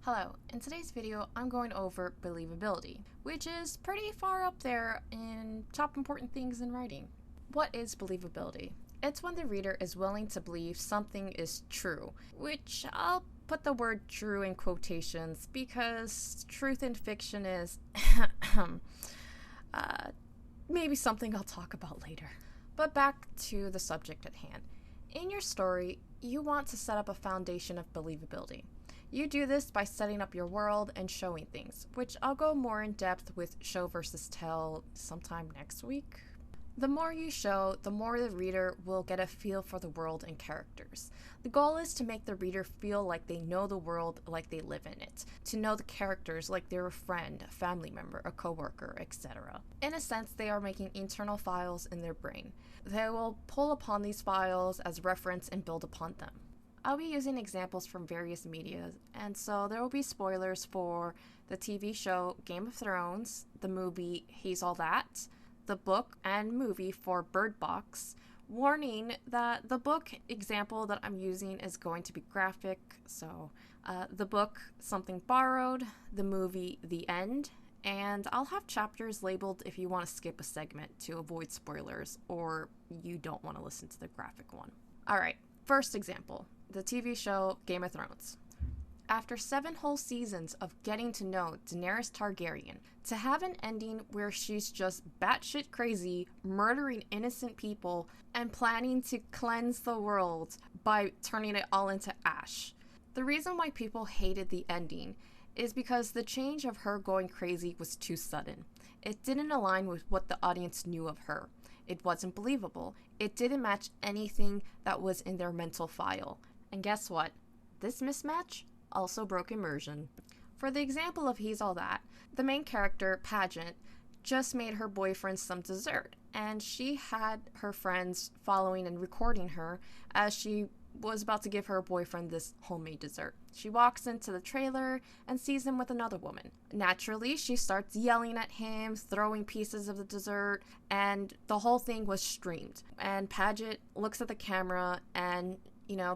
Hello, in today's video I'm going over believability, which is pretty far up there in top important things in writing. What is believability? It's when the reader is willing to believe something is true, which I'll put the word true in quotations because truth in fiction is maybe something I'll talk about later. But back to the subject at hand. In your story, you want to set up a foundation of believability. You do this by setting up your world and showing things, which I'll go more in depth with show versus tell sometime next week. The more you show, the more the reader will get a feel for the world and characters. The goal is to make the reader feel like they know the world like they live in it, to know the characters like they're a friend, a family member, a coworker, etc. In a sense, they are making internal files in their brain. They will pull upon these files as reference and build upon them. I'll be using examples from various media, and so there will be spoilers for the TV show Game of Thrones, the movie He's All That, the book and movie for Bird Box. Warning that the book example that I'm using is going to be graphic, so the book Something Borrowed, the movie The End, and I'll have chapters labeled if you want to skip a segment to avoid spoilers or you don't want to listen to the graphic one. Alright, first example. The TV show Game of Thrones. After 7 whole seasons of getting to know Daenerys Targaryen, to have an ending where she's just batshit crazy, murdering innocent people, and planning to cleanse the world by turning it all into ash. The reason why people hated the ending is because the change of her going crazy was too sudden. It didn't align with what the audience knew of her. It wasn't believable. It didn't match anything that was in their mental file. And guess what? This mismatch also broke immersion. For the example of He's All That, the main character, Pageant, just made her boyfriend some dessert, and she had her friends following and recording her as she was about to give her boyfriend this homemade dessert. She walks into the trailer and sees him with another woman. Naturally, she starts yelling at him, throwing pieces of the dessert, and the whole thing was streamed. And Pageant looks at the camera and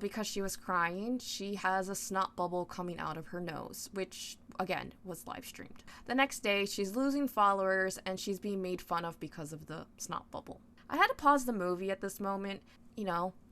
because she was crying, she has a snot bubble coming out of her nose, which, again, was live streamed. The next day, she's losing followers and she's being made fun of because of the snot bubble. I had to pause the movie at this moment.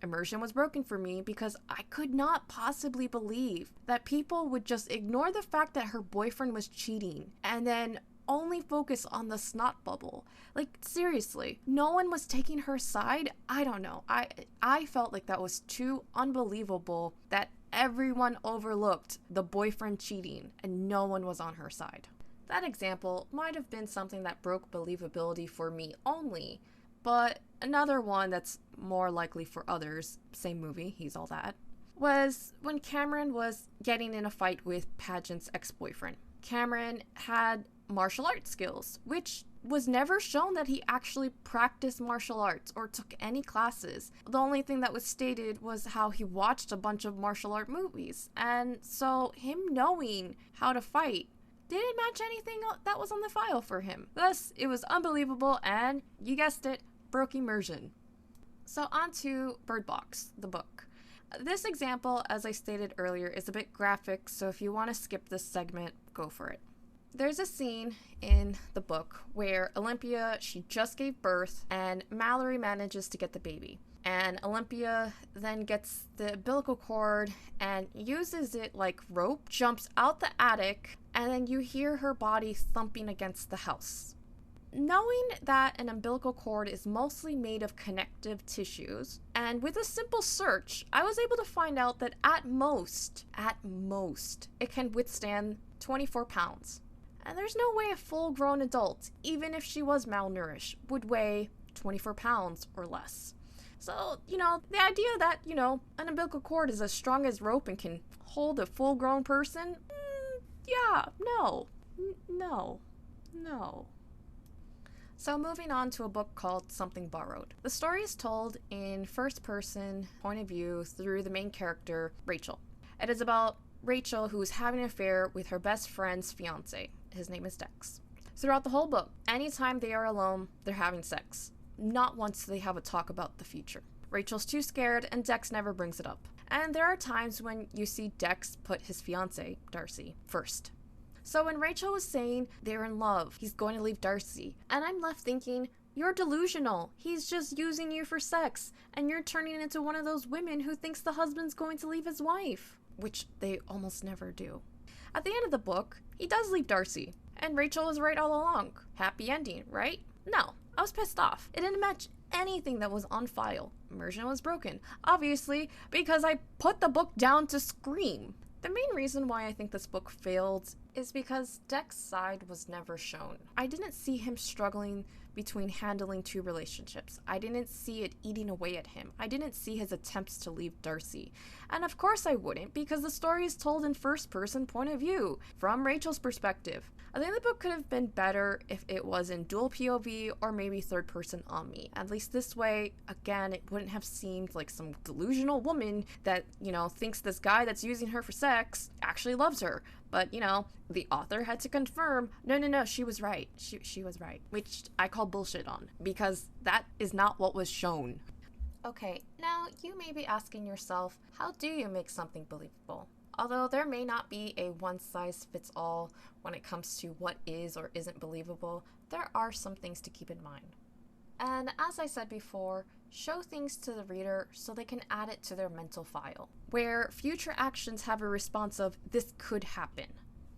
Immersion was broken for me because I could not possibly believe that people would just ignore the fact that her boyfriend was cheating and then only focus on the snot bubble. Like, seriously, no one was taking her side. I don't know. I felt like that was too unbelievable that everyone overlooked the boyfriend cheating and no one was on her side. That example might have been something that broke believability for me only, but another one that's more likely for others, same movie, He's All That, was when Cameron was getting in a fight with Pageant's ex-boyfriend. Cameron had martial arts skills, which was never shown that he actually practiced martial arts or took any classes. The only thing that was stated was how he watched a bunch of martial art movies, and so him knowing how to fight didn't match anything that was on the file for him. Thus, it was unbelievable and, you guessed it, broke immersion. So on to Bird Box, the book. This example, as I stated earlier, is a bit graphic, so if you want to skip this segment, go for it. There's a scene in the book where Olympia, she just gave birth, and Mallory manages to get the baby. And Olympia then gets the umbilical cord and uses it like rope, jumps out the attic, and then you hear her body thumping against the house. Knowing that an umbilical cord is mostly made of connective tissues, and with a simple search, I was able to find out that at most, it can withstand 24 pounds. And there's no way a full-grown adult, even if she was malnourished, would weigh 24 pounds or less. So, the idea that, an umbilical cord is as strong as rope and can hold a full-grown person, no. So moving on to a book called Something Borrowed. The story is told in first-person point of view through the main character, Rachel. It is about Rachel, who is having an affair with her best friend's fiance. His name is Dex. Throughout the whole book, anytime they are alone, they're having sex. Not once do they have a talk about the future. Rachel's too scared, and Dex never brings it up. And there are times when you see Dex put his fiancée, Darcy, first. So when Rachel was saying they're in love, he's going to leave Darcy, and I'm left thinking, you're delusional. He's just using you for sex, and you're turning into one of those women who thinks the husband's going to leave his wife, which they almost never do. At the end of the book, he does leave Darcy, and Rachel was right all along. Happy ending, right? No, I was pissed off. It didn't match anything that was on file. Immersion was broken, obviously, because I put the book down to scream. The main reason why I think this book failed is because Dex's side was never shown. I didn't see him struggling between handling two relationships. I didn't see it eating away at him. I didn't see his attempts to leave Darcy. And of course I wouldn't, because the story is told in first-person point of view, from Rachel's perspective. I think the book could have been better if it was in dual POV or maybe third-person on me. At least this way, again, it wouldn't have seemed like some delusional woman that, thinks this guy that's using her for sex actually loves her. But, the author had to confirm, no, she was right. She was right. Which I call bullshit on, because that is not what was shown. Okay, now you may be asking yourself, how do you make something believable? Although there may not be a one-size-fits-all when it comes to what is or isn't believable, there are some things to keep in mind. And as I said before, show things to the reader so they can add it to their mental file, where future actions have a response of, this could happen.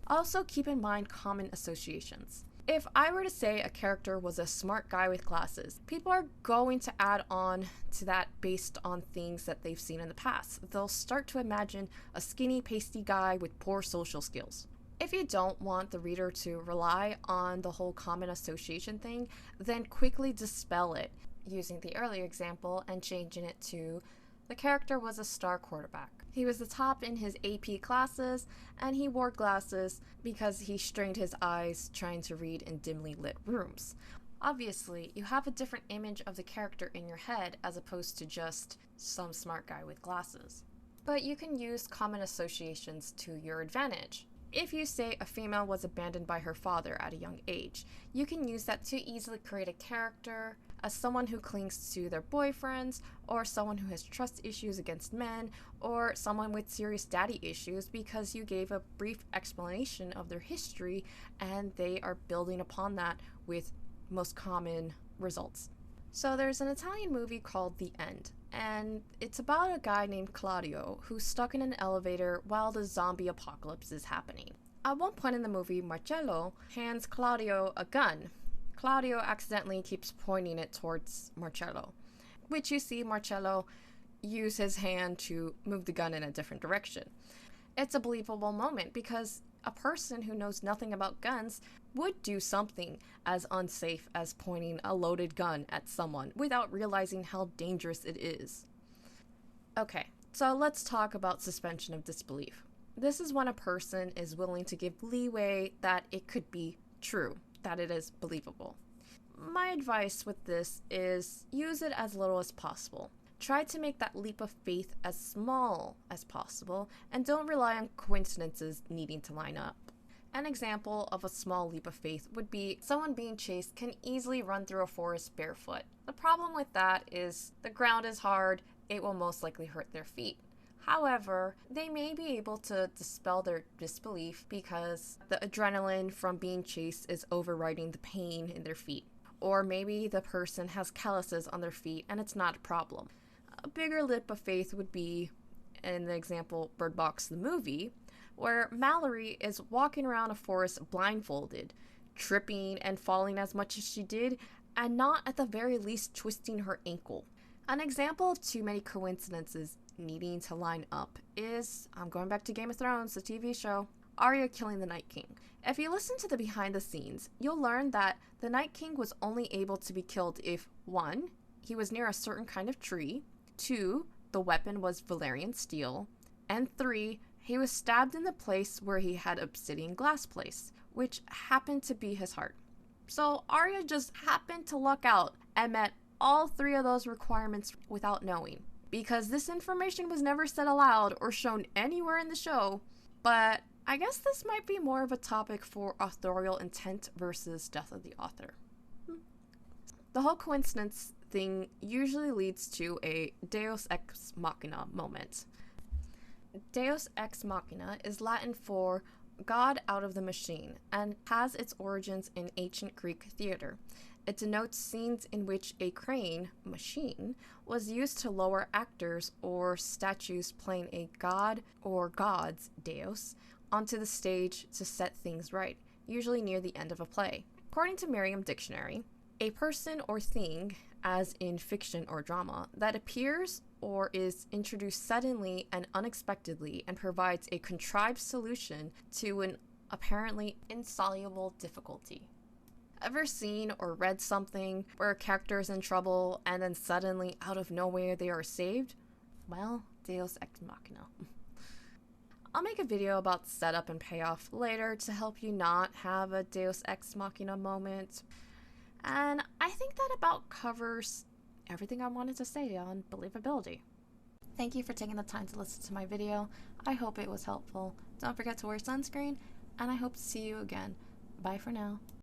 Also keep in mind common associations. If I were to say a character was a smart guy with glasses, people are going to add on to that based on things that they've seen in the past. They'll start to imagine a skinny, pasty guy with poor social skills. If you don't want the reader to rely on the whole common association thing, then quickly dispel it, using the earlier example and changing it to, the character was a star quarterback. He was the top in his AP classes, and he wore glasses because he strained his eyes trying to read in dimly lit rooms. Obviously, you have a different image of the character in your head as opposed to just some smart guy with glasses. But you can use common associations to your advantage. If you say a female was abandoned by her father at a young age, you can use that to easily create a character as someone who clings to their boyfriends, or someone who has trust issues against men, or someone with serious daddy issues because you gave a brief explanation of their history and they are building upon that with most common results. So there's an Italian movie called The End, and it's about a guy named Claudio who's stuck in an elevator while the zombie apocalypse is happening. At one point in the movie, Marcello hands Claudio a gun. Claudio accidentally keeps pointing it towards Marcello, which you see Marcello use his hand to move the gun in a different direction. It's a believable moment because a person who knows nothing about guns would do something as unsafe as pointing a loaded gun at someone without realizing how dangerous it is. Okay, so let's talk about suspension of disbelief. This is when a person is willing to give leeway that it could be true, that it is believable. My advice with this is use it as little as possible. Try to make that leap of faith as small as possible, and don't rely on coincidences needing to line up. An example of a small leap of faith would be someone being chased can easily run through a forest barefoot. The problem with that is the ground is hard, it will most likely hurt their feet. However, they may be able to dispel their disbelief because the adrenaline from being chased is overriding the pain in their feet. Or maybe the person has calluses on their feet and it's not a problem. A bigger leap of faith would be, in the example Bird Box the movie, where Mallory is walking around a forest blindfolded, tripping and falling as much as she did, and not at the very least twisting her ankle. An example of too many coincidences needing to line up is, I'm going back to Game of Thrones, the TV show, Arya killing the Night King. If you listen to the behind the scenes, you'll learn that the Night King was only able to be killed if 1. He was near a certain kind of tree, 2. The weapon was Valyrian steel, and 3. He was stabbed in the place where he had obsidian glass placed, which happened to be his heart. So Arya just happened to luck out and met all 3 of those requirements without knowing. Because this information was never said aloud or shown anywhere in the show, but I guess this might be more of a topic for authorial intent versus death of the author. The whole coincidence thing usually leads to a Deus Ex Machina moment. Deus Ex Machina is Latin for God out of the machine and has its origins in ancient Greek theater. It denotes scenes in which a crane, machine, was used to lower actors or statues playing a god or gods, Deus, onto the stage to set things right, usually near the end of a play. According to Merriam Dictionary, a person or thing, as in fiction or drama, that appears or is introduced suddenly and unexpectedly and provides a contrived solution to an apparently insoluble difficulty. Ever seen or read something where a character is in trouble and then suddenly, out of nowhere, they are saved? Well, Deus Ex Machina. I'll make a video about setup and payoff later to help you not have a Deus Ex Machina moment. And I think that about covers everything I wanted to say on believability. Thank you for taking the time to listen to my video. I hope it was helpful. Don't forget to wear sunscreen, and I hope to see you again. Bye for now.